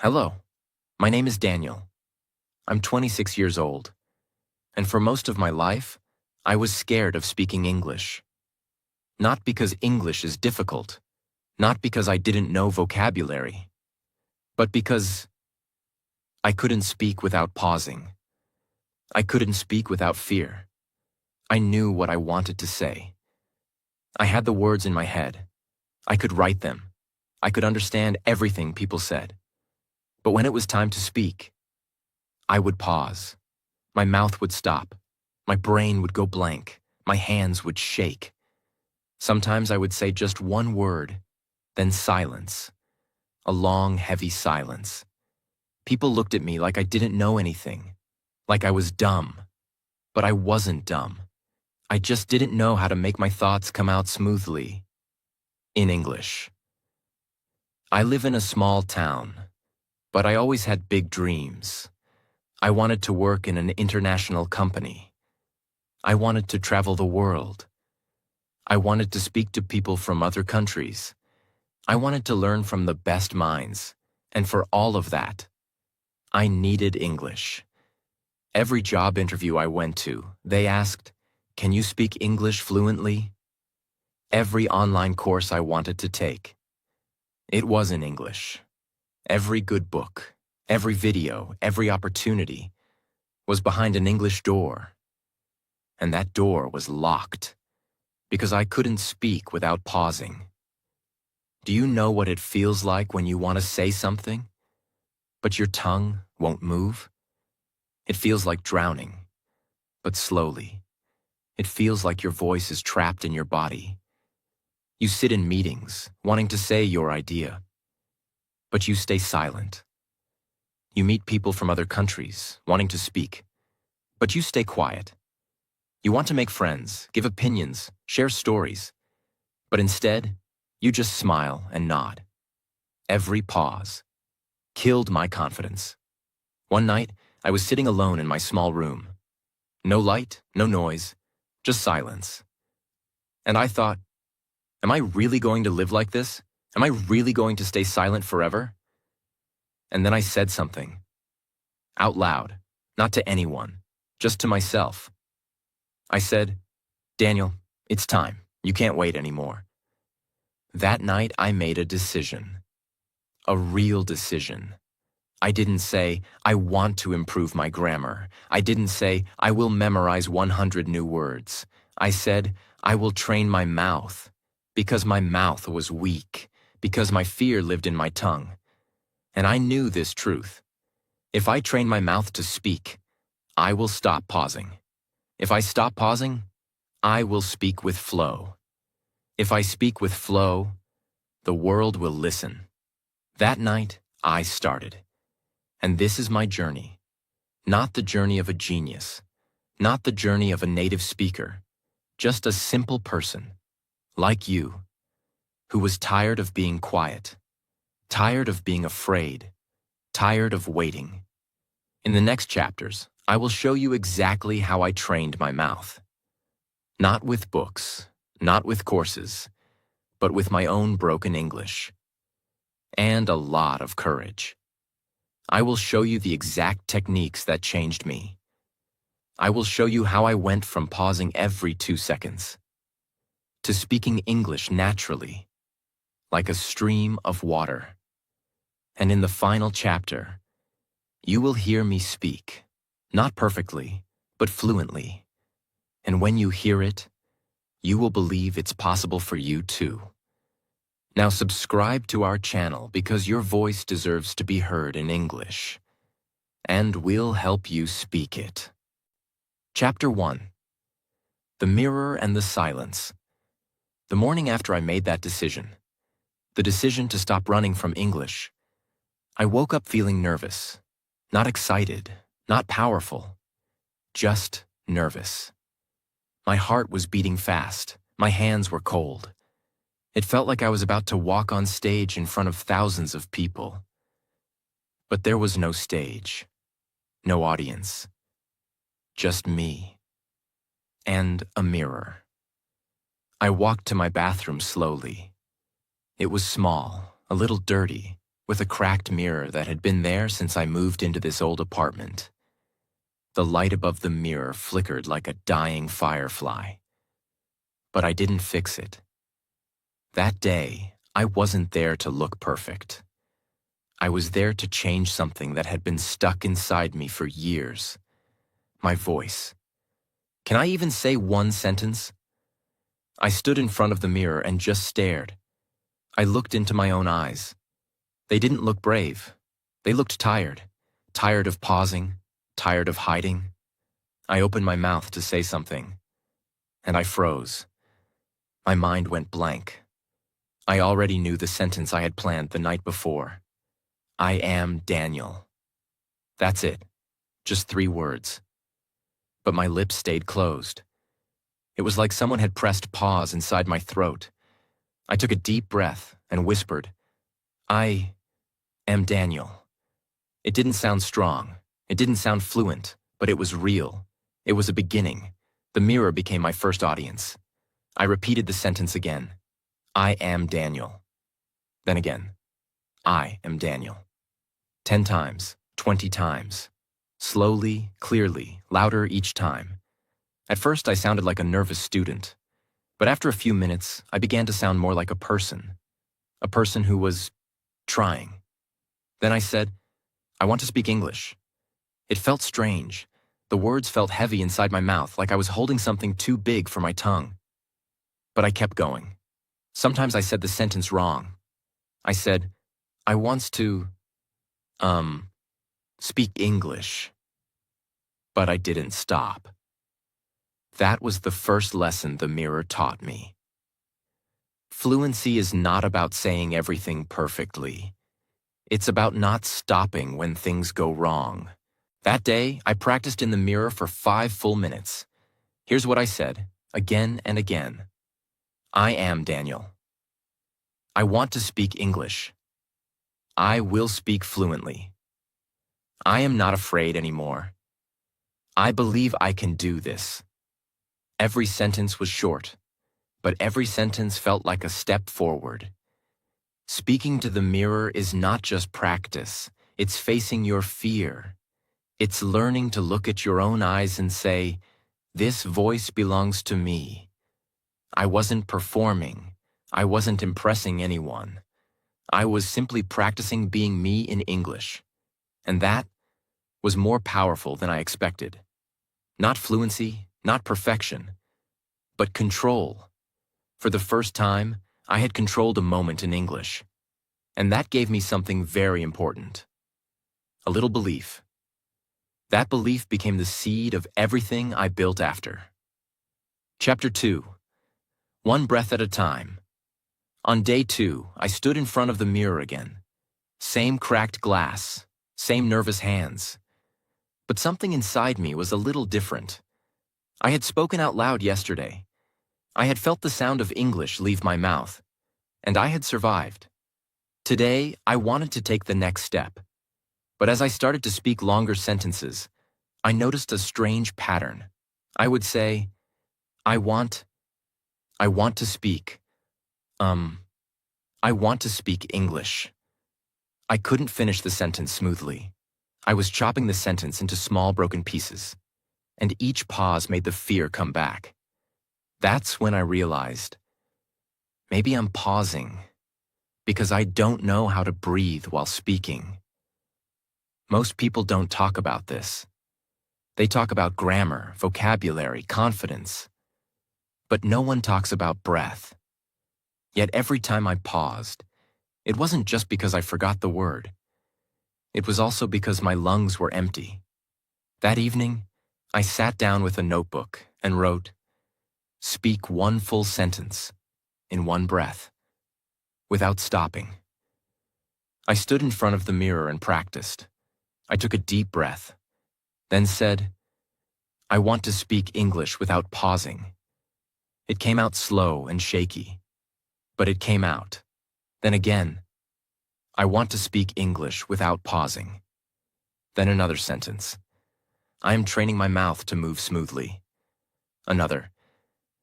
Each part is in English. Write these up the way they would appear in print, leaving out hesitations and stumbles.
Hello, my name is Daniel. I'm 26 years old, and for most of my life, I was scared of speaking English. Not because English is difficult, not because I didn't know vocabulary, but because I couldn't speak without pausing. I couldn't speak without fear. I knew what I wanted to say. I had the words in my head. I could write them. I could understand everything people said. But when it was time to speak, I would pause. My mouth would stop. My brain would go blank. My hands would shake. Sometimes I would say just one word, then silence. A long, heavy silence. People looked at me like I didn't know anything, like I was dumb. But I wasn't dumb. I just didn't know how to make my thoughts come out smoothly. In English. I live in a small town, but I always had big dreams. I wanted to work in an international company. I wanted to travel the world. I wanted to speak to people from other countries. I wanted to learn from the best minds, and for all of that, I needed English. Every job interview I went to, they asked, "Can you speak English fluently?" Every online course I wanted to take, it was in English. Every good book, every video, every opportunity was behind an English door. And that door was locked because I couldn't speak without pausing. Do you know what it feels like when you want to say something, but your tongue won't move? It feels like drowning, but slowly. It feels like your voice is trapped in your body. You sit in meetings, wanting to say your idea, but you stay silent. You meet people from other countries, wanting to speak, but you stay quiet. You want to make friends, give opinions, share stories, but instead, you just smile and nod. Every pause killed my confidence. One night, I was sitting alone in my small room. No light, no noise, just silence. And I thought, am I really going to live like this? Am I really going to stay silent forever? And then I said something. Out loud, not to anyone, just to myself. I said, "Daniel, it's time. You can't wait anymore." That night, I made a decision. A real decision. I didn't say, "I want to improve my grammar." I didn't say, "I will memorize 100 new words." I said, "I will train my mouth," because my mouth was weak, because my fear lived in my tongue. And I knew this truth. If I train my mouth to speak, I will stop pausing. If I stop pausing, I will speak with flow. If I speak with flow, the world will listen. That night, I started. And this is my journey. Not the journey of a genius. Not the journey of a native speaker. Just a simple person, like you, who was tired of being quiet, tired of being afraid, tired of waiting. In the next chapters, I will show you exactly how I trained my mouth. Not with books, not with courses, but with my own broken English. And a lot of courage. I will show you the exact techniques that changed me. I will show you how I went from pausing every 2 seconds to speaking English naturally, like a stream of water. And in the final chapter, you will hear me speak, not perfectly, but fluently. And when you hear it, you will believe it's possible for you too. Now subscribe to our channel because your voice deserves to be heard in English. And we'll help you speak it. Chapter 1. The Mirror and the Silence. The morning after I made that decision, the decision to stop running from English, I woke up feeling nervous. Not excited, not powerful, just nervous. My heart was beating fast. My hands were cold. It felt like I was about to walk on stage in front of thousands of people. But there was no stage, no audience, just me and a mirror. I walked to my bathroom slowly. It was small, a little dirty, with a cracked mirror that had been there since I moved into this old apartment. The light above the mirror flickered like a dying firefly. But I didn't fix it. That day, I wasn't there to look perfect. I was there to change something that had been stuck inside me for years. My voice. Can I even say one sentence? I stood in front of the mirror and just stared. I looked into my own eyes. They didn't look brave. They looked tired. Tired of pausing. Tired of hiding. I opened my mouth to say something, and I froze. My mind went blank. I already knew the sentence I had planned the night before. I am Daniel. That's it. Just 3 words. But my lips stayed closed. It was like someone had pressed pause inside my throat. I took a deep breath and whispered, I am Daniel. It didn't sound strong. It didn't sound fluent, but it was real. It was a beginning. The mirror became my first audience. I repeated the sentence again. I am Daniel. Then again. I am Daniel. 10 times, 20 times. Slowly, clearly, louder each time. At first, I sounded like a nervous student. But after a few minutes, I began to sound more like a person. A person who was trying. Then I said, I want to speak English. It felt strange. The words felt heavy inside my mouth, like I was holding something too big for my tongue. But I kept going. Sometimes I said the sentence wrong. I said, I wants to, speak English. But I didn't stop. That was the first lesson the mirror taught me. Fluency is not about saying everything perfectly. It's about not stopping when things go wrong. That day, I practiced in the mirror for 5 full minutes. Here's what I said, again and again. I am Daniel. I want to speak English. I will speak fluently. I am not afraid anymore. I believe I can do this. Every sentence was short, but every sentence felt like a step forward. Speaking to the mirror is not just practice, it's facing your fear. It's learning to look at your own eyes and say, this voice belongs to me. I wasn't performing. I wasn't impressing anyone. I was simply practicing being me in English. And that was more powerful than I expected. Not fluency, not perfection, but control. For the first time, I had controlled a moment in English. And that gave me something very important. A little belief. That belief became the seed of everything I built after. Chapter 2. One breath at a time. On day 2, I stood in front of the mirror again. Same cracked glass, same nervous hands. But something inside me was a little different. I had spoken out loud yesterday. I had felt the sound of English leave my mouth, and I had survived. Today, I wanted to take the next step. But as I started to speak longer sentences, I noticed a strange pattern. I would say, I want to speak, I want to speak English. I couldn't finish the sentence smoothly. I was chopping the sentence into small broken pieces, and each pause made the fear come back. That's when I realized, maybe I'm pausing because I don't know how to breathe while speaking. Most people don't talk about this. They talk about grammar, vocabulary, confidence. But no one talks about breath. Yet every time I paused, it wasn't just because I forgot the word. It was also because my lungs were empty. That evening, I sat down with a notebook and wrote, speak one full sentence, in one breath, without stopping. I stood in front of the mirror and practiced. I took a deep breath, then said, I want to speak English without pausing. It came out slow and shaky, but it came out. Then again, I want to speak English without pausing. Then another sentence. I am training my mouth to move smoothly. Another.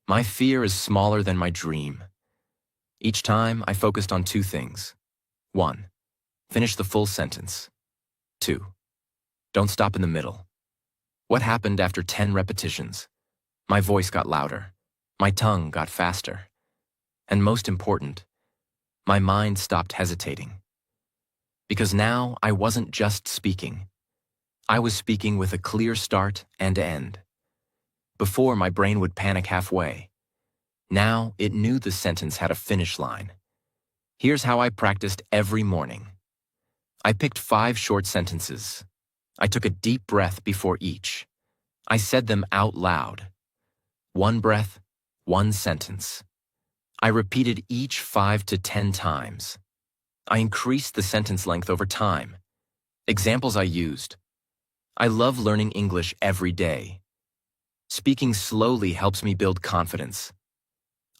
My fear is smaller than my dream. Each time, I focused on 2 things. 1. Finish the full sentence. 2. Don't stop in the middle. What happened after 10 repetitions? My voice got louder. My tongue got faster. And most important, my mind stopped hesitating. Because now I wasn't just speaking. I was speaking with a clear start and end. Before, my brain would panic halfway. Now it knew the sentence had a finish line. Here's how I practiced every morning. I picked 5 short sentences. I took a deep breath before each. I said them out loud. 1 breath, 1 sentence. I repeated each 5 to 10 times. I increased the sentence length over time. Examples I used. I love learning English every day. Speaking slowly helps me build confidence.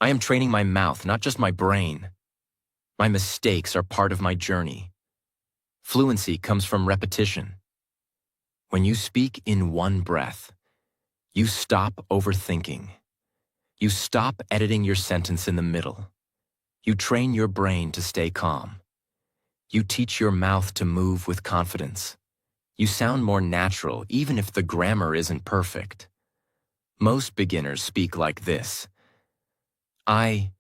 I am training my mouth, not just my brain. My mistakes are part of my journey. Fluency comes from repetition. When you speak in 1 breath, you stop overthinking. You stop editing your sentence in the middle. You train your brain to stay calm. You teach your mouth to move with confidence. You sound more natural even if the grammar isn't perfect. Most beginners speak like this. I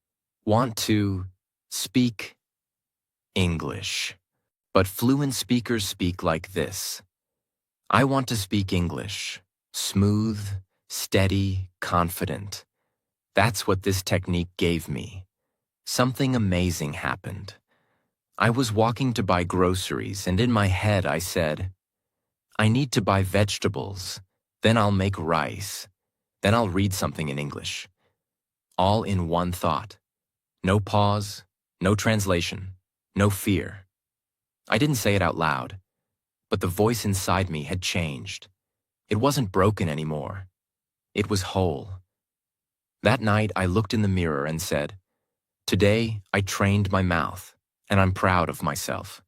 want to speak English. But fluent speakers speak like this. I want to speak English. Smooth, steady, confident. That's what this technique gave me. Something amazing happened. I was walking to buy groceries, and in my head I said, I need to buy vegetables, then I'll make rice, then I'll read something in English. All in one thought. No pause, no translation, no fear. I didn't say it out loud, but the voice inside me had changed. It wasn't broken anymore. It was whole. That night, I looked in the mirror and said, today, I trained my mouth, and I'm proud of myself.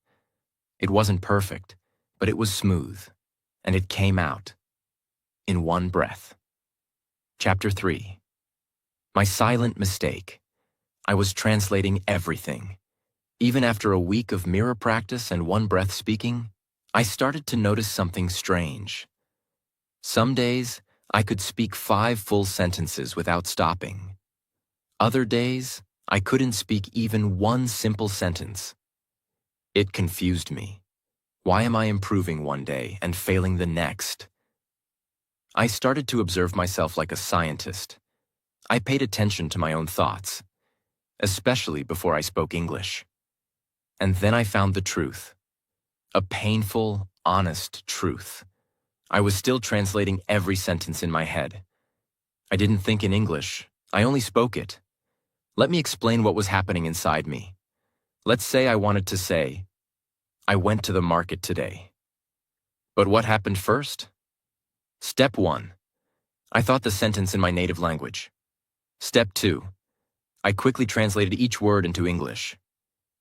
It wasn't perfect, but it was smooth, and it came out in 1 breath. Chapter 3. My silent mistake. I was translating everything. Even after a week of mirror practice and 1 breath speaking, I started to notice something strange. Some days, I could speak 5 full sentences without stopping. Other days, I couldn't speak even 1 simple sentence. It confused me. Why am I improving one day and failing the next? I started to observe myself like a scientist. I paid attention to my own thoughts, especially before I spoke English. And then I found the truth. A painful, honest truth. I was still translating every sentence in my head. I didn't think in English. I only spoke it. Let me explain what was happening inside me. Let's say I wanted to say, I went to the market today. But what happened first? Step 1. I thought the sentence in my native language. Step 2. I quickly translated each word into English.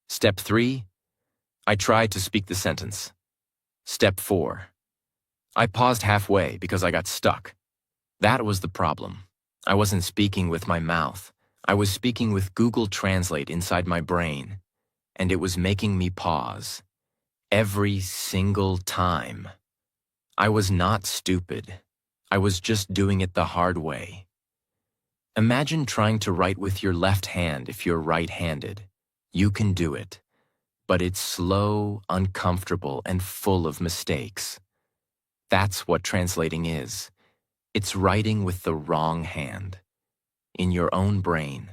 Step 3. I tried to speak the sentence. Step 4. I paused halfway because I got stuck. That was the problem. I wasn't speaking with my mouth. I was speaking with Google Translate inside my brain, and it was making me pause. Every single time. I was not stupid. I was just doing it the hard way. Imagine trying to write with your left hand if you're right-handed. You can do it. But it's slow, uncomfortable, and full of mistakes. That's what translating is. It's writing with the wrong hand. In your own brain.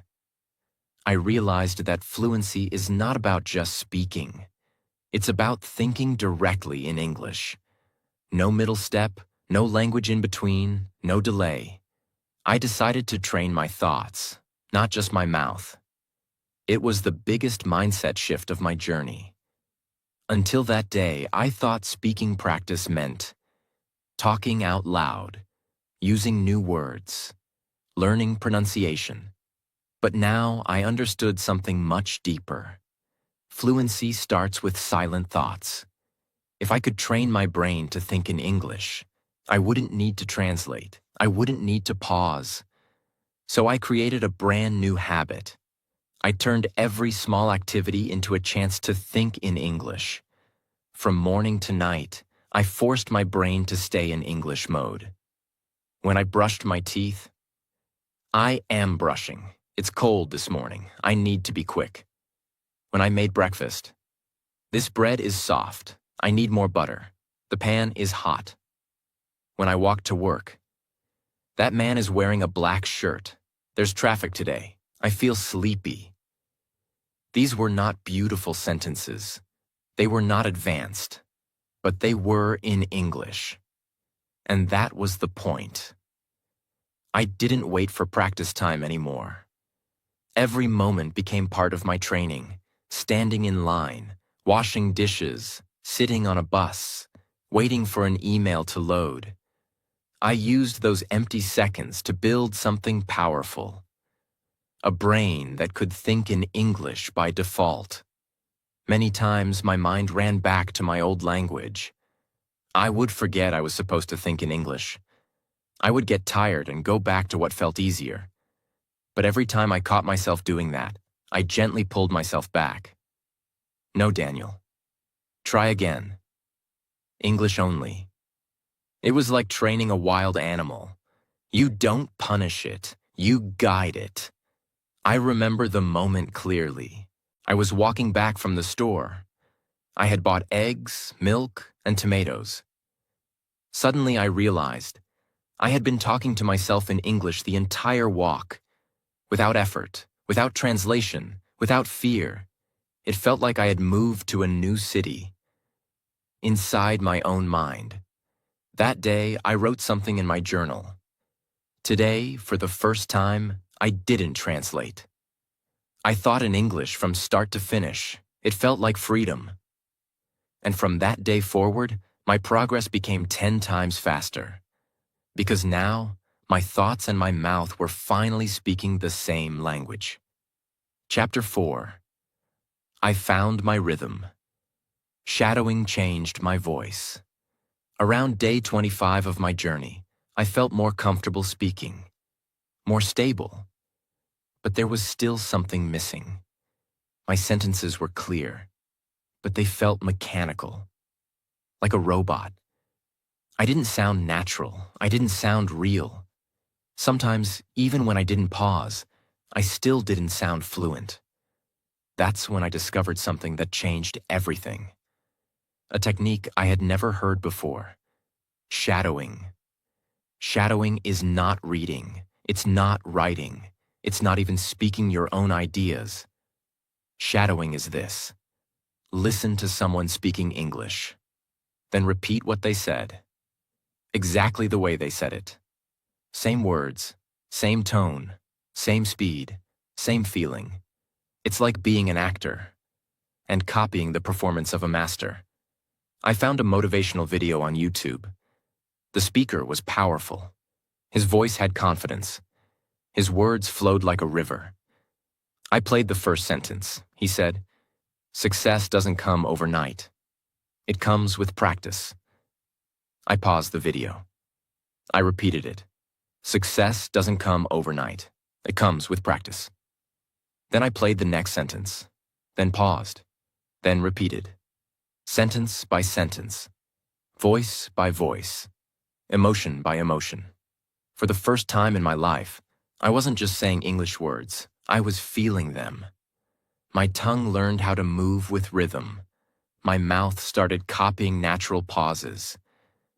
I realized that fluency is not about just speaking. It's about thinking directly in English. No middle step, no language in between, no delay. I decided to train my thoughts, not just my mouth. It was the biggest mindset shift of my journey. Until that day, I thought speaking practice meant talking out loud, using new words, learning pronunciation. But now I understood something much deeper. Fluency starts with silent thoughts. If I could train my brain to think in English, I wouldn't need to translate. I wouldn't need to pause. So I created a brand new habit. I turned every small activity into a chance to think in English. From morning to night, I forced my brain to stay in English mode. When I brushed my teeth, I am brushing. It's cold this morning. I need to be quick. When I made breakfast, this bread is soft. I need more butter. The pan is hot. When I walked to work, that man is wearing a black shirt. There's traffic today. I feel sleepy. These were not beautiful sentences. They were not advanced, but they were in English. And that was the point. I didn't wait for practice time anymore. Every moment became part of my training, standing in line, washing dishes, sitting on a bus, waiting for an email to load. I used those empty seconds to build something powerful. A brain that could think in English by default. Many times my mind ran back to my old language. I would forget I was supposed to think in English. I would get tired and go back to what felt easier. But every time I caught myself doing that, I gently pulled myself back. No, Daniel. Try again. English only. It was like training a wild animal. You don't punish it, you guide it. I remember the moment clearly. I was walking back from the store. I had bought eggs, milk, and tomatoes. Suddenly I realized I had been talking to myself in English the entire walk, without effort, without translation, without fear. It felt like I had moved to a new city, inside my own mind. That day, I wrote something in my journal. Today, for the first time, I didn't translate. I thought in English from start to finish. It felt like freedom. And from that day forward, my progress became 10 times faster. Because now, my thoughts and my mouth were finally speaking the same language. Chapter 4. I found my rhythm. Shadowing changed my voice. Around day 25 of my journey, I felt more comfortable speaking, more stable. But there was still something missing. My sentences were clear, but they felt mechanical, like a robot. I didn't sound natural. I didn't sound real. Sometimes, even when I didn't pause, I still didn't sound fluent. That's when I discovered something that changed everything. A technique I had never heard before. Shadowing. Shadowing is not reading. It's not writing. It's not even speaking your own ideas. Shadowing is this. Listen to someone speaking English. Then repeat what they said. Exactly the way they said it. Same words, same tone, same speed, same feeling. It's like being an actor and copying the performance of a master. I found a motivational video on YouTube. The speaker was powerful. His voice had confidence. His words flowed like a river. I played the first sentence. He said, "Success doesn't come overnight. It comes with practice." I paused the video. I repeated it. Success doesn't come overnight. It comes with practice. Then I played the next sentence, then paused, then repeated. Sentence by sentence, voice by voice, emotion by emotion. For the first time in my life, I wasn't just saying English words, I was feeling them. My tongue learned how to move with rhythm. My mouth started copying natural pauses.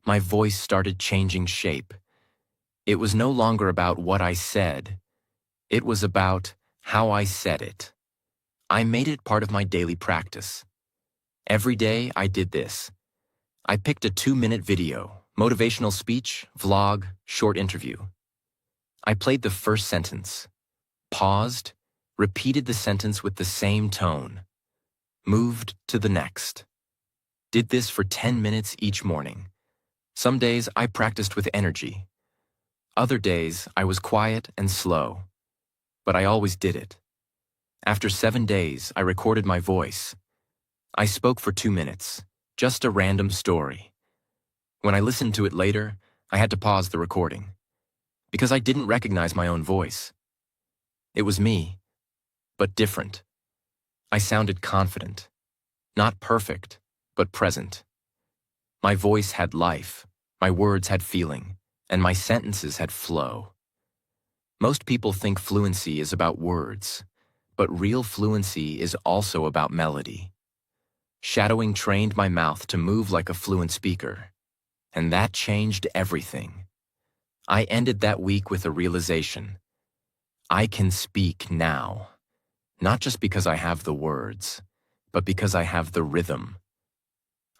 My voice started changing shape. It was no longer about what I said. It was about how I said it. I made it part of my daily practice. Every day I did this. I picked a 2-minute video, motivational speech, vlog, short interview. I played the first sentence, paused, repeated the sentence with the same tone, moved to the next. Did this for 10 minutes each morning. Some days I practiced with energy. Other days I was quiet and slow. But I always did it. After 7 days, I recorded my voice. I spoke for 2 minutes, just a random story. When I listened to it later, I had to pause the recording, because I didn't recognize my own voice. It was me, but different. I sounded confident. Not perfect, but present. My voice had life, my words had feeling, and my sentences had flow. Most people think fluency is about words, but real fluency is also about melody. Shadowing trained my mouth to move like a fluent speaker, and that changed everything. I ended that week with a realization. I can speak now, not just because I have the words, but because I have the rhythm.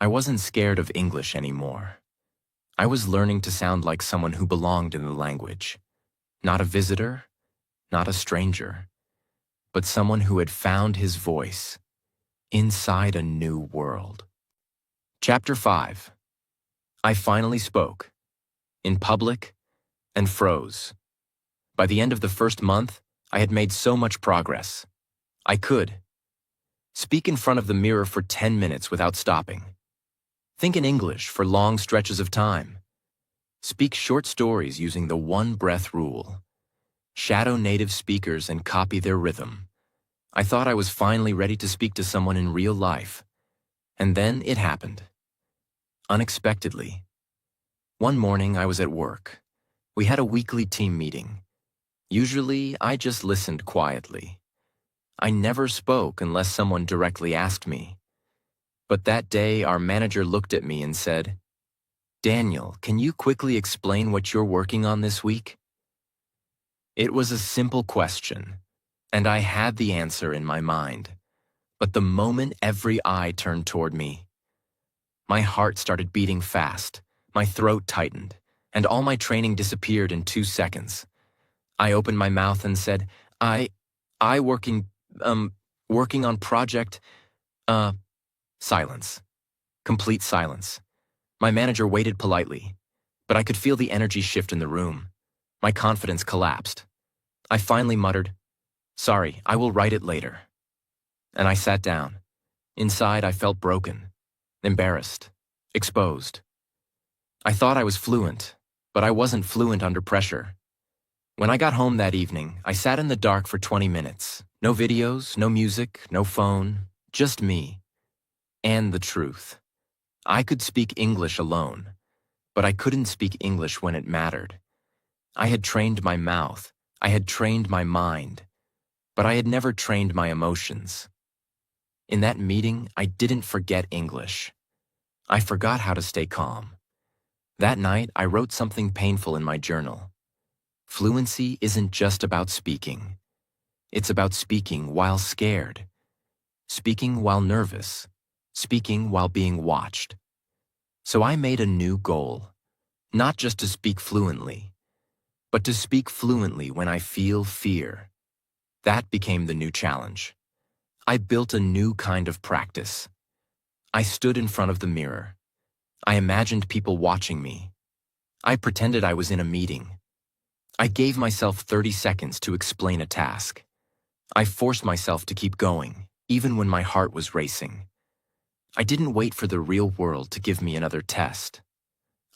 I wasn't scared of English anymore. I was learning to sound like someone who belonged in the language. Not a visitor, not a stranger, but someone who had found his voice inside a new world. Chapter 5. I finally spoke, in public, and froze. By the end of the first month, I had made so much progress. I could speak in front of the mirror for 10 minutes without stopping. Think in English for long stretches of time. Speak short stories using the one-breath rule. Shadow native speakers and copy their rhythm. I thought I was finally ready to speak to someone in real life. And then it happened. Unexpectedly. One morning I was at work. We had a weekly team meeting. Usually I just listened quietly. I never spoke unless someone directly asked me. But that day our manager looked at me and said, "Daniel, can you quickly explain what you're working on this week?" It was a simple question, and I had the answer in my mind. But the moment every eye turned toward me, my heart started beating fast, my throat tightened, and all my training disappeared in 2 seconds. I opened my mouth and said, I working on project, silence. Complete silence. My manager waited politely, but I could feel the energy shift in the room. My confidence collapsed. I finally muttered, "Sorry, I will write it later." And I sat down. Inside, I felt broken, embarrassed, exposed. I thought I was fluent, but I wasn't fluent under pressure. When I got home that evening, I sat in the dark for 20 minutes. No videos, no music, no phone, just me. And the truth. I could speak English alone, but I couldn't speak English when it mattered. I had trained my mouth, I had trained my mind, but I had never trained my emotions. In that meeting, I didn't forget English. I forgot how to stay calm. That night, I wrote something painful in my journal. Fluency isn't just about speaking. It's about speaking while scared, speaking while nervous, speaking while being watched. So I made a new goal, not just to speak fluently, but to speak fluently when I feel fear. That became the new challenge. I built a new kind of practice. I stood in front of the mirror. I imagined people watching me. I pretended I was in a meeting. I gave myself 30 seconds to explain a task. I forced myself to keep going, even when my heart was racing. I didn't wait for the real world to give me another test.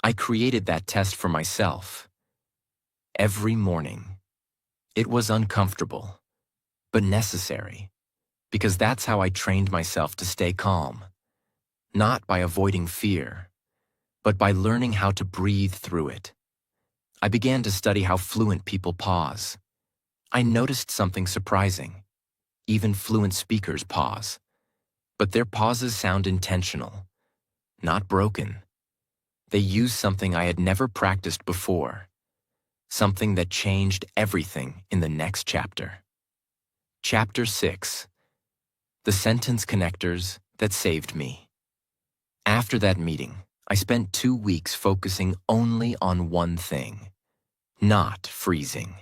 I created that test for myself. Every morning. It was uncomfortable, but necessary, because that's how I trained myself to stay calm. Not by avoiding fear, but by learning how to breathe through it. I began to study how fluent people pause. I noticed something surprising. Even fluent speakers pause. But their pauses sound intentional, not broken. They use something I had never practiced before, something that changed everything in the next chapter. Chapter 6. The sentence connectors that saved me. After that meeting, I spent 2 weeks focusing only on one thing. Not freezing.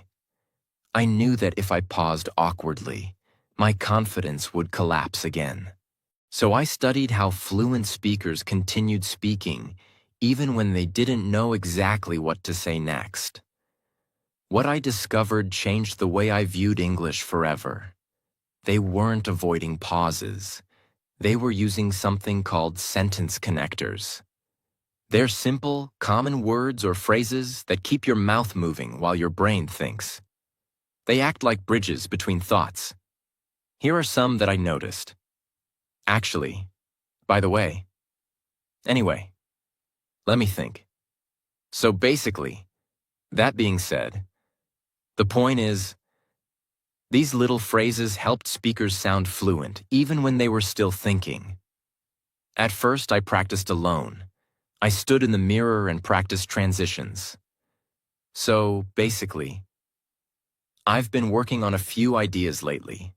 I knew that if I paused awkwardly, my confidence would collapse again. So I studied how fluent speakers continued speaking even when they didn't know exactly what to say next. What I discovered changed the way I viewed English forever. They weren't avoiding pauses. They were using something called sentence connectors. They're simple, common words or phrases that keep your mouth moving while your brain thinks. They act like bridges between thoughts. Here are some that I noticed. Actually, by the way, Anyway, let me think. So basically, that being said, the point is, these little phrases helped speakers sound fluent even when they were still thinking. At first, I practiced alone. I stood in the mirror and practiced transitions. So basically, I've been working on a few ideas lately.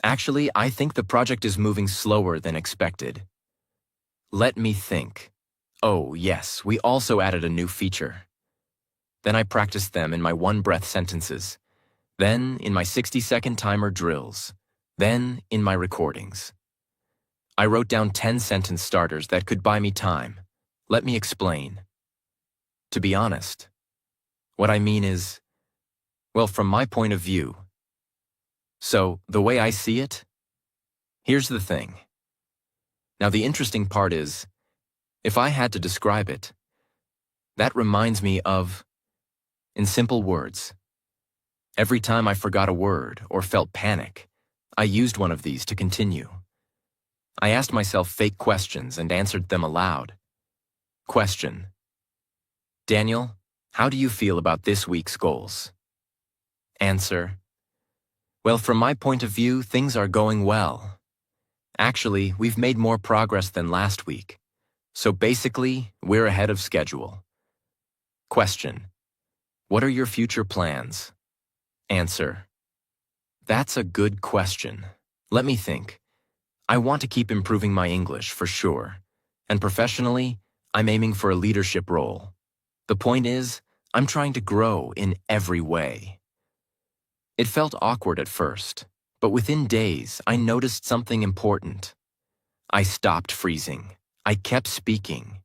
Actually, I think the project is moving slower than expected. Let me think. Oh, yes, we also added a new feature. Then I practiced them in my one-breath sentences. Then in my 60-second timer drills. Then in my recordings. I wrote down 10 sentence starters that could buy me time. Let me explain. To be honest, what I mean is, well, from my point of view. So, the way I see it, here's the thing. Now, the interesting part is, if I had to describe it, that reminds me of, in simple words, every time I forgot a word or felt panic, I used one of these to continue. I asked myself fake questions and answered them aloud. Question: Daniel, how do you feel about this week's goals? Answer: well, from my point of view, things are going well. Actually, we've made more progress than last week. So basically, we're ahead of schedule. Question: what are your future plans? Answer: that's a good question. Let me think. I want to keep improving my English, for sure. And professionally, I'm aiming for a leadership role. The point is, I'm trying to grow in every way. It felt awkward at first, but within days, I noticed something important. I stopped freezing. I kept speaking,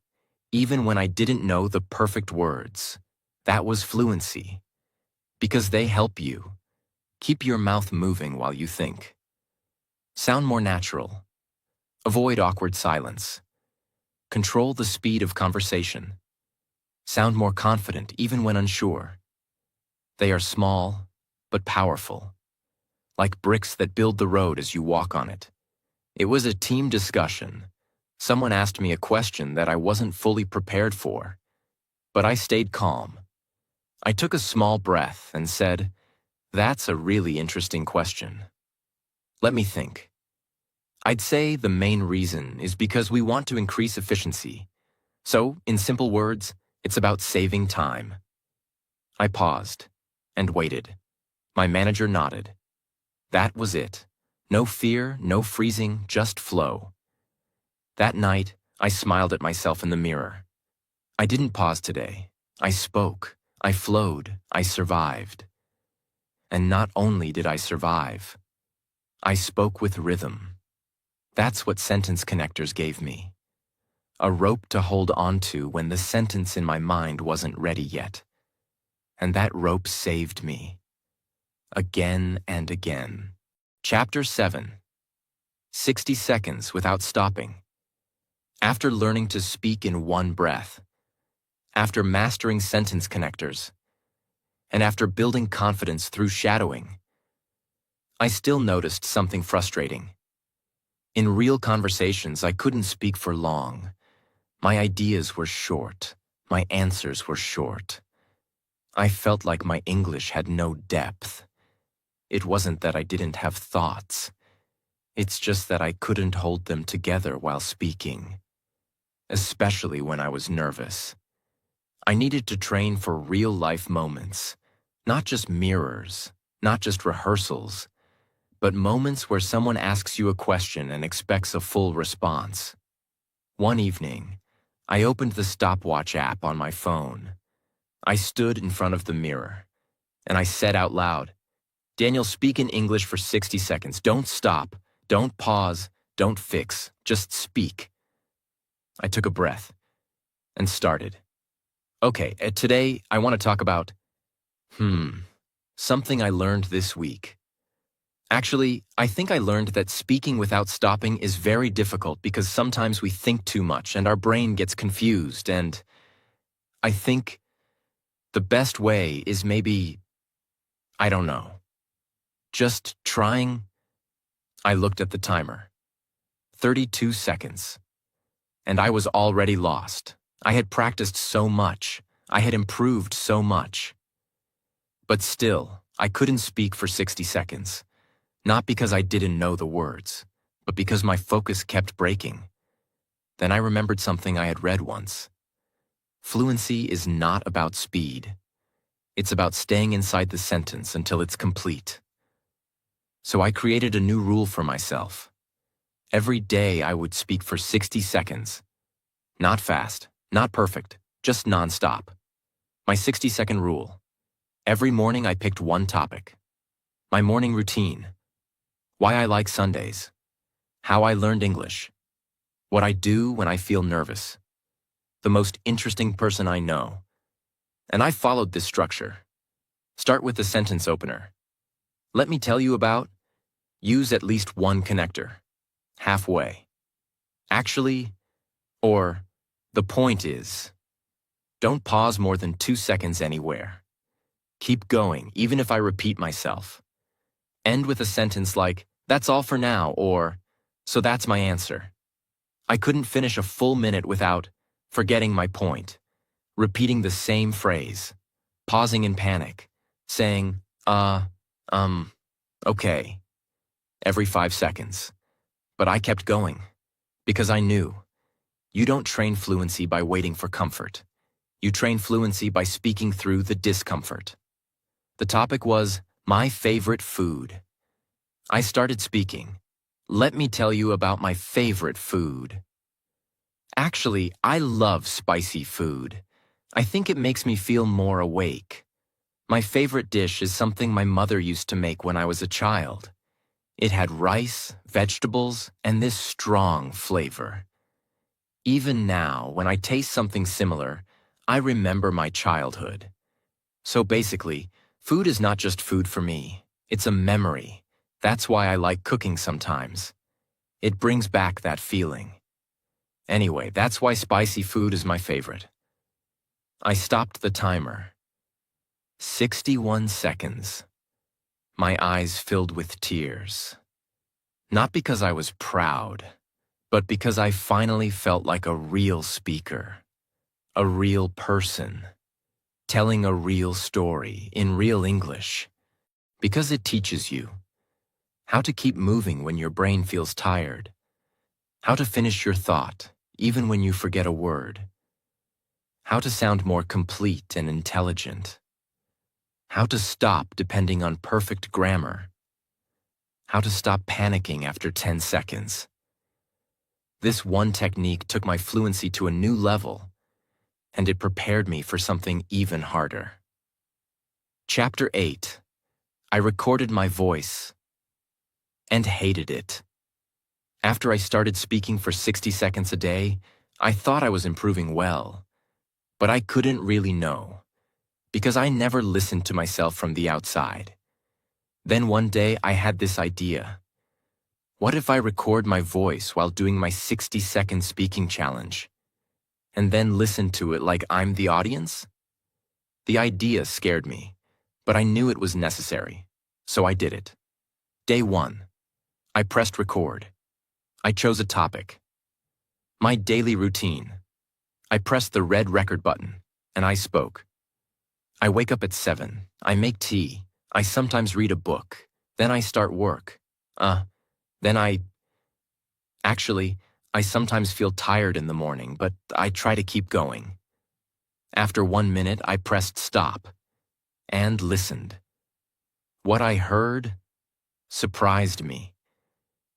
even when I didn't know the perfect words. That was fluency. Because they help you. Keep your mouth moving while you think. Sound more natural. Avoid awkward silence. Control the speed of conversation. Sound more confident even when unsure. They are small, but powerful. Like bricks that build the road as you walk on it. It was a team discussion. Someone asked me a question that I wasn't fully prepared for, but I stayed calm. I took a small breath and said, "That's a really interesting question. Let me think." I'd say the main reason is because we want to increase efficiency. So, in simple words, it's about saving time. I paused and waited. My manager nodded. That was it. No fear, no freezing, just flow. That night, I smiled at myself in the mirror. I didn't pause today. I spoke. I flowed. I survived. And not only did I survive, I spoke with rhythm. That's what sentence connectors gave me. A rope to hold onto when the sentence in my mind wasn't ready yet. And that rope saved me. Again and again. Chapter 7. 60 seconds without stopping. After learning to speak in one breath, after mastering sentence connectors, and after building confidence through shadowing, I still noticed something frustrating. In real conversations, I couldn't speak for long. My ideas were short. My answers were short. I felt like my English had no depth. It wasn't that I didn't have thoughts. It's just that I couldn't hold them together while speaking, especially when I was nervous. I needed to train for real-life moments, not just mirrors, not just rehearsals, but moments where someone asks you a question and expects a full response. One evening, I opened the stopwatch app on my phone. I stood in front of the mirror, and I said out loud, "Daniel, speak in English for 60 seconds. Don't stop. Don't pause. Don't fix. Just speak." I took a breath and started. Okay, today I want to talk about, something I learned this week. Actually, I think I learned that speaking without stopping is very difficult because sometimes we think too much and our brain gets confused, and I think the best way is maybe, I don't know, just trying. I looked at the timer. 32 seconds. And I was already lost. I had practiced so much. I had improved so much. But still, I couldn't speak for 60 seconds. Not because I didn't know the words, but because my focus kept breaking. Then I remembered something I had read once. Fluency is not about speed. It's about staying inside the sentence until it's complete. So I created a new rule for myself. Every day I would speak for 60 seconds. Not fast, not perfect, just nonstop. My 60-second rule. Every morning I picked one topic. My morning routine. Why I like Sundays. How I learned English. What I do when I feel nervous. The most interesting person I know. And I followed this structure. Start with the sentence opener. Let me tell you about. Use at least one connector. Halfway. Actually, or the point is. Don't pause more than 2 seconds anywhere. Keep going, even if I repeat myself. End with a sentence like, that's all for now, or, so that's my answer. I couldn't finish a full minute without forgetting my point, repeating the same phrase, pausing in panic, saying, okay, every 5 seconds. But I kept going, because I knew. You don't train fluency by waiting for comfort. You train fluency by speaking through the discomfort. The topic was my favorite food. I started speaking. Let me tell you about my favorite food. Actually, I love spicy food. I think it makes me feel more awake. My favorite dish is something my mother used to make when I was a child. It had rice, vegetables, and this strong flavor. Even now, when I taste something similar, I remember my childhood. So basically, food is not just food for me. It's a memory. That's why I like cooking sometimes. It brings back that feeling. Anyway, that's why spicy food is my favorite. I stopped the timer. 61 seconds. My eyes filled with tears. Not because I was proud, but because I finally felt like a real speaker, a real person, telling a real story in real English. Because it teaches you how to keep moving when your brain feels tired, how to finish your thought even when you forget a word, how to sound more complete and intelligent, how to stop depending on perfect grammar, how to stop panicking after 10 seconds. This one technique took my fluency to a new level, and it prepared me for something even harder. Chapter 8. I recorded my voice and hated it. After I started speaking for 60 seconds a day, I thought I was improving well, but I couldn't really know, because I never listened to myself from the outside. Then one day I had this idea. What if I record my voice while doing my 60-second speaking challenge, and then listen to it like I'm the audience? The idea scared me, but I knew it was necessary, so I did it. Day 1. I pressed record. I chose a topic. My daily routine. I pressed the red record button, and I spoke. I wake up at 7. I make tea. I sometimes read a book. Then I start work. Actually, I sometimes feel tired in the morning, but I try to keep going. After 1 minute, I pressed stop and listened. What I heard surprised me.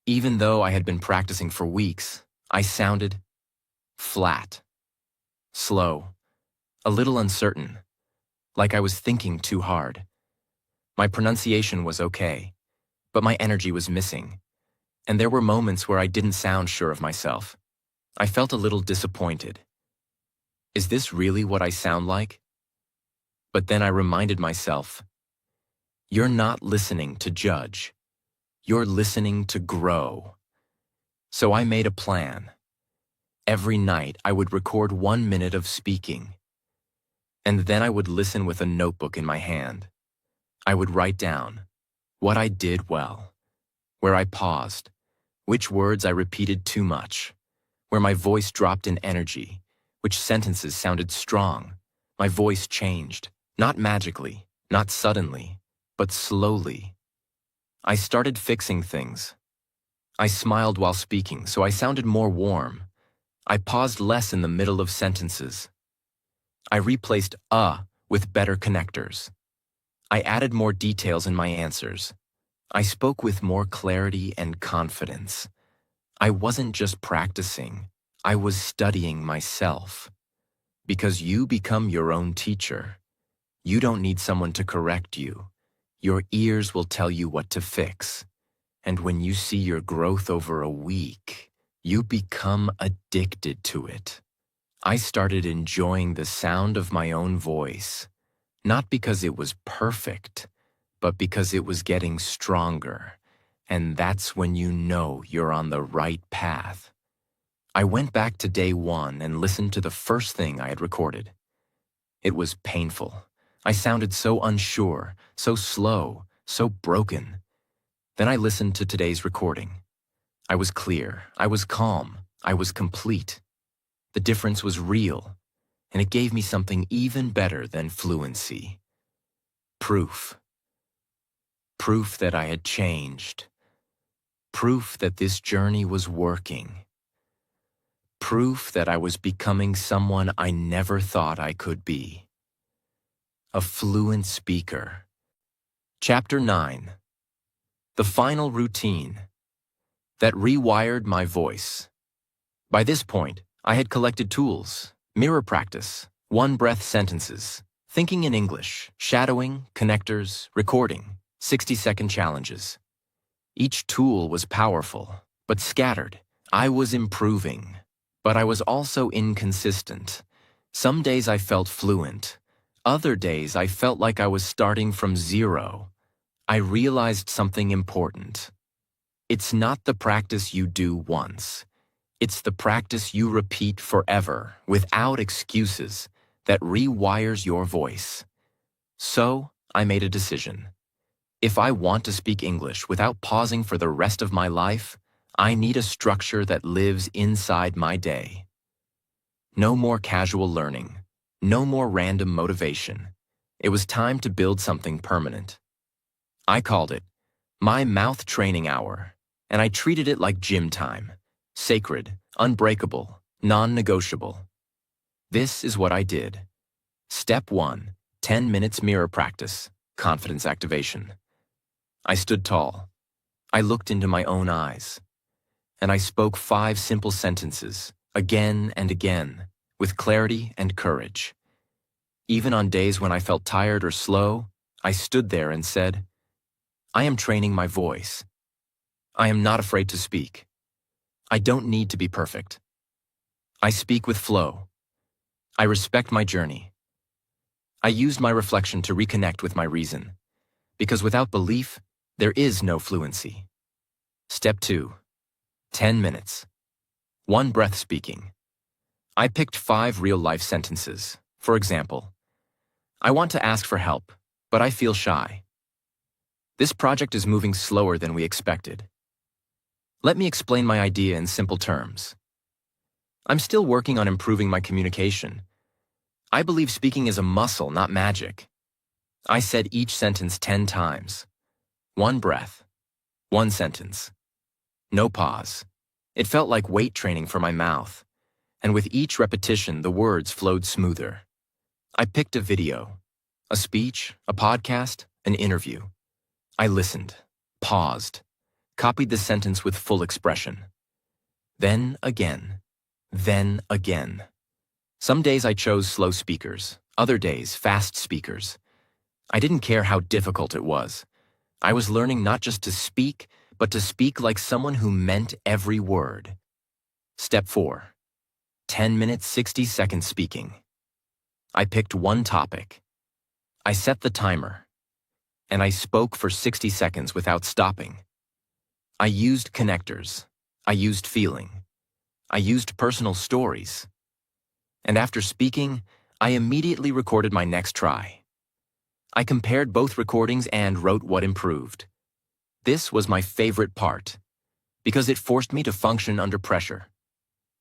Even though I had been practicing for weeks, I sounded flat, slow, a little uncertain, like I was thinking too hard. My pronunciation was okay, but my energy was missing, and there were moments where I didn't sound sure of myself. I felt a little disappointed. Is this really what I sound like? But then I reminded myself, you're not listening to judge. You're listening to grow. So I made a plan. Every night I would record 1 minute of speaking. And then I would listen with a notebook in my hand. I would write down what I did well, where I paused, which words I repeated too much, where my voice dropped in energy, which sentences sounded strong. My voice changed, not magically, not suddenly, but slowly. I started fixing things. I smiled while speaking, so I sounded more warm. I paused less in the middle of sentences. I replaced with better connectors. I added more details in my answers. I spoke with more clarity and confidence. I wasn't just practicing, I was studying myself. Because you become your own teacher. You don't need someone to correct you. Your ears will tell you what to fix. And when you see your growth over a week, you become addicted to it. I started enjoying the sound of my own voice, not because it was perfect, but because it was getting stronger. And that's when you know you're on the right path. I went back to day one and listened to the first thing I had recorded. It was painful. I sounded so unsure, so slow, so broken. Then I listened to today's recording. I was clear, I was calm, I was complete. The difference was real, and it gave me something even better than fluency. Proof. Proof that I had changed. Proof that this journey was working. Proof that I was becoming someone I never thought I could be. A fluent speaker. Chapter 9. The final routine that rewired my voice. By this point, I had collected tools, mirror practice, one-breath sentences, thinking in English, shadowing, connectors, recording, 60-second challenges. Each tool was powerful, but scattered. I was improving, but I was also inconsistent. Some days I felt fluent. Other days I felt like I was starting from zero. I realized something important. It's not the practice you do once. It's the practice you repeat forever, without excuses, that rewires your voice. So, I made a decision. If I want to speak English without pausing for the rest of my life, I need a structure that lives inside my day. No more casual learning. No more random motivation. It was time to build something permanent. I called it my mouth training hour, and I treated it like gym time. Sacred, unbreakable, non-negotiable. This is what I did. Step 1, 10 minutes mirror practice, confidence activation. I stood tall. I looked into my own eyes. And I spoke 5 simple sentences, again and again, with clarity and courage. Even on days when I felt tired or slow, I stood there and said, I am training my voice. I am not afraid to speak. I don't need to be perfect. I speak with flow. I respect my journey. I used my reflection to reconnect with my reason, because without belief, there is no fluency. Step 2, 10 minutes. One breath speaking. I picked 5 real-life sentences. For example, I want to ask for help, but I feel shy. This project is moving slower than we expected. Let me explain my idea in simple terms. I'm still working on improving my communication. I believe speaking is a muscle, not magic. I said each sentence 10 times. One breath. One sentence. No pause. It felt like weight training for my mouth, and with each repetition, the words flowed smoother. I picked a video, a speech, a podcast, an interview. I listened, paused, copied the sentence with full expression. Then again. Then again. Some days I chose slow speakers, other days fast speakers. I didn't care how difficult it was. I was learning not just to speak, but to speak like someone who meant every word. Step 4. 10 minutes, 60-second speaking. I picked one topic. I set the timer, and I spoke for 60 seconds without stopping. I used connectors. I used feeling. I used personal stories. And after speaking, I immediately recorded my next try. I compared both recordings and wrote what improved. This was my favorite part, because it forced me to function under pressure.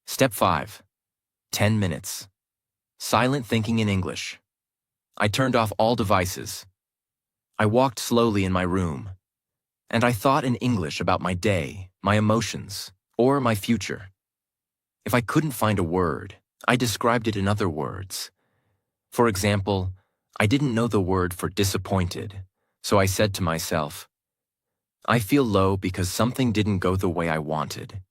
Step 5. 10 minutes. Silent thinking in English. I turned off all devices. I walked slowly in my room, and I thought in English about my day, my emotions, or my future. If I couldn't find a word, I described it in other words. For example, I didn't know the word for disappointed, so I said to myself, I feel low because something didn't go the way I wanted.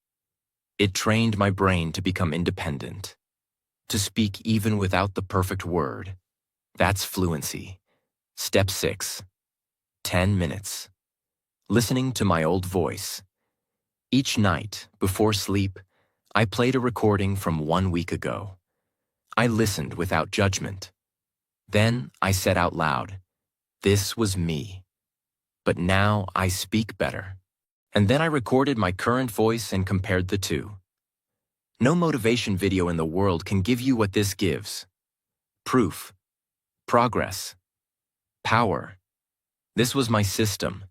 It trained my brain to become independent, to speak even without the perfect word. That's fluency. Step 6. 10 minutes. Listening to my old voice. Each night, before sleep, I played a recording from 1 week ago. I listened without judgment. Then I said out loud, this was me. But now I speak better. And then I recorded my current voice and compared the two. No motivation video in the world can give you what this gives. Proof. Progress. Power. This was my system.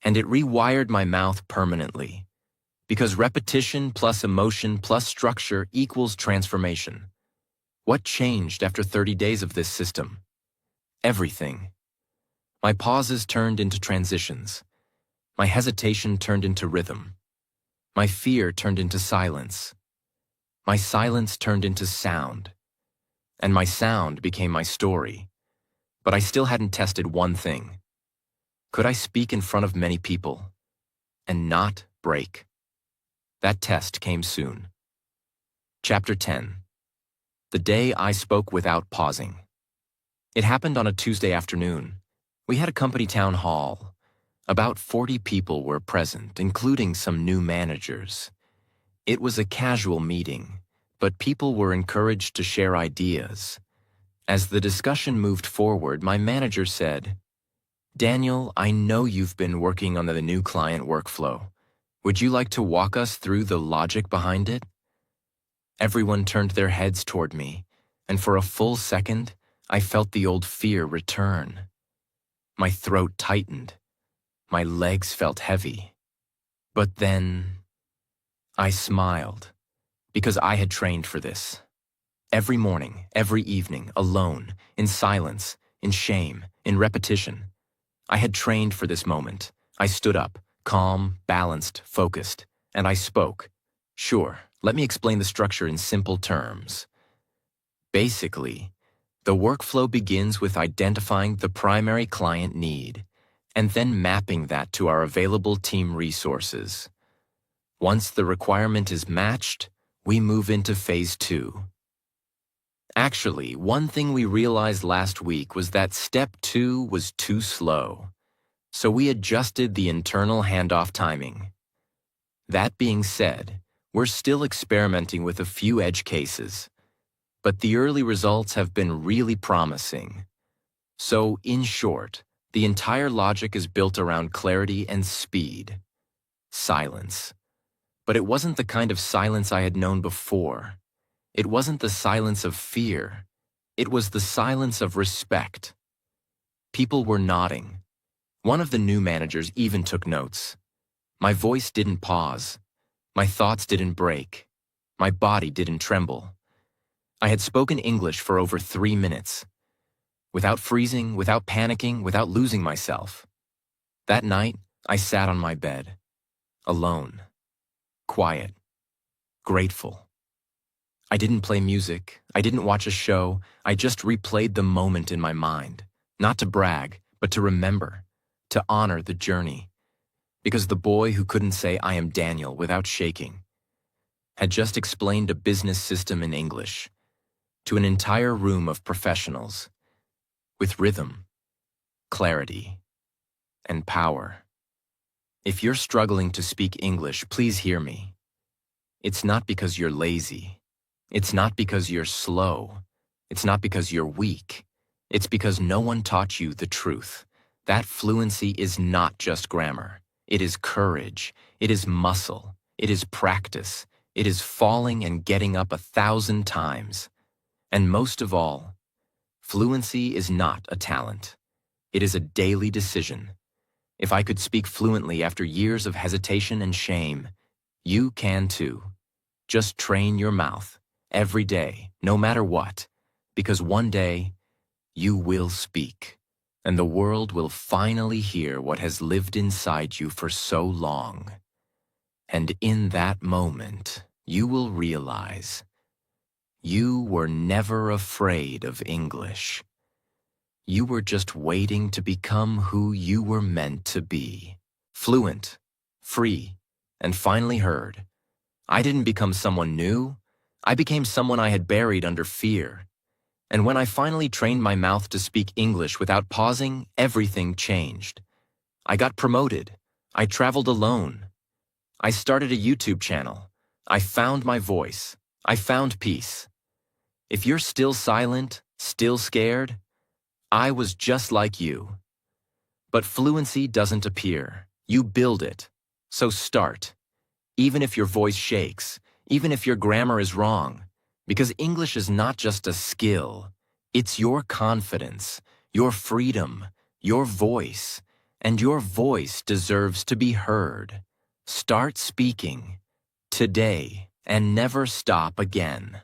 And it rewired my mouth permanently. Because repetition plus emotion plus structure equals transformation. What changed after 30 days of this system? Everything. My pauses turned into transitions. My hesitation turned into rhythm. My fear turned into silence. My silence turned into sound. And my sound became my story. But I still hadn't tested one thing. Could I speak in front of many people and not break? That test came soon. Chapter 10. The day I spoke without pausing. It happened on a Tuesday afternoon. We had a company town hall. About 40 people were present, including some new managers. It was a casual meeting, but people were encouraged to share ideas. As the discussion moved forward, my manager said, Daniel, I know you've been working on the new client workflow. Would you like to walk us through the logic behind it? Everyone turned their heads toward me, and for a full second, I felt the old fear return. My throat tightened. My legs felt heavy. But then, I smiled, because I had trained for this. Every morning, every evening, alone, in silence, in shame, in repetition. I had trained for this moment. I stood up, calm, balanced, focused, and I spoke. Sure, let me explain the structure in simple terms. Basically, the workflow begins with identifying the primary client need, and then mapping that to our available team resources. Once the requirement is matched, we move into phase 2. Actually, one thing we realized last week was that step 2 was too slow. So we adjusted the internal handoff timing. That being said, we're still experimenting with a few edge cases, but the early results have been really promising. So, in short, the entire logic is built around clarity and speed. Silence. But it wasn't the kind of silence I had known before. It wasn't the silence of fear. It was the silence of respect. People were nodding. One of the new managers even took notes. My voice didn't pause. My thoughts didn't break. My body didn't tremble. I had spoken English for over 3 minutes. Without freezing, without panicking, without losing myself. That night, I sat on my bed. Alone. Quiet. Grateful. I didn't play music. I didn't watch a show. I just replayed the moment in my mind. Not to brag, but to remember. To honor the journey. Because the boy who couldn't say I am Daniel without shaking had just explained a business system in English to an entire room of professionals with rhythm, clarity, and power. If you're struggling to speak English, please hear me. It's not because you're lazy. It's not because you're slow. It's not because you're weak. It's because no one taught you the truth. That fluency is not just grammar. It is courage. It is muscle. It is practice. It is falling and getting up 1,000 times. And most of all, fluency is not a talent. It is a daily decision. If I could speak fluently after years of hesitation and shame, you can too. Just train your mouth every day, no matter what, because one day you will speak, and the world will finally hear what has lived inside you for so long. And in that moment, you will realize you were never afraid of English. You were just waiting to become who you were meant to be. Fluent, free, and finally heard. I didn't become someone new. I became someone I had buried under fear. And when I finally trained my mouth to speak English without pausing, everything changed. I got promoted. I traveled alone. I started a YouTube channel. I found my voice. I found peace. If you're still silent, still scared, I was just like you. But fluency doesn't appear. You build it. So start. Even if your voice shakes, even if your grammar is wrong, because English is not just a skill. It's your confidence, your freedom, your voice, and your voice deserves to be heard. Start speaking today and never stop again.